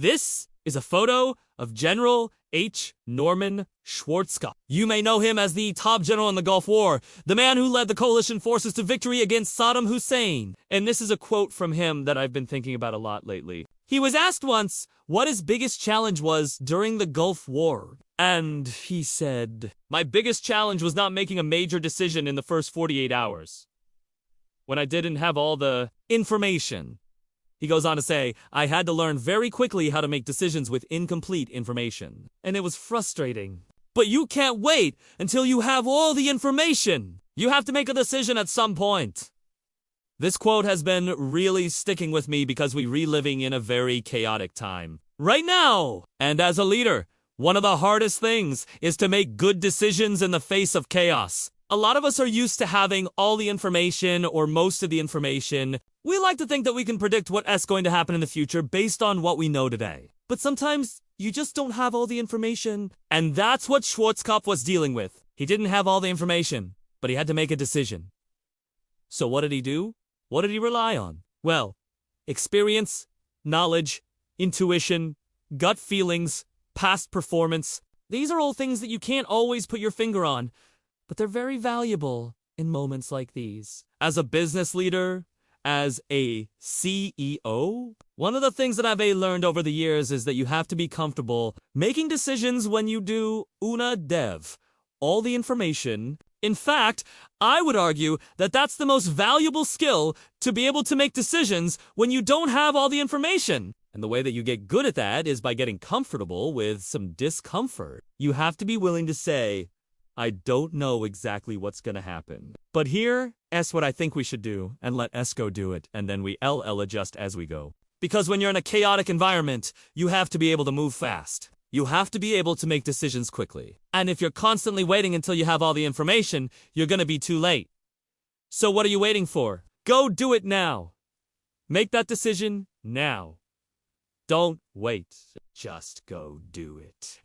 This is a photo of General H. Norman Schwarzkopf. You may know him as the top general in the Gulf War, the man who led the coalition forces to victory against Saddam Hussein. And this is a quote from him that I've been thinking about a lot lately. He was asked once what his biggest challenge was during the Gulf War. And he said, "My biggest challenge was not making a major decision in the first 48 hours, when I didn't have all the information." He goes on to say, "I had to learn very quickly how to make decisions with incomplete information. And it was frustrating. But you can't wait until you have all the information. You have to make a decision at some point." This quote has been really sticking with me because we're reliving in a very chaotic time right now. And as a leader, one of the hardest things is to make good decisions in the face of chaos. A lot of us are used to having all the information or most of the information. We like to think that we can predict what's going to happen in the future based on what we know today. But sometimes you just don't have all the information. And that's what Schwarzkopf was dealing with. He didn't have all the information, but he had to make a decision. So what did he do? What did he rely on? Well, experience, knowledge, intuition, gut feelings, past performance. These are all things that you can't always put your finger on, but they're very valuable in moments like these. As a business leader, as a CEO, one of the things that I've learned over the years is that you have to be comfortable making decisions when you do una dev, all the information. In fact, I would argue that that's the most valuable skill, to be able to make decisions when you don't have all the information. And the way that you get good at that is by getting comfortable with some discomfort. You have to be willing to say, "I don't know exactly what's going to happen, but here's what I think we should do," and let ESCO do it, and then we LL adjust as we go. Because when you're in a chaotic environment, you have to be able to move fast. You have to be able to make decisions quickly. And if you're constantly waiting until you have all the information, you're going to be too late. So what are you waiting for? Go do it now. Make that decision now. Don't wait. Just go do it.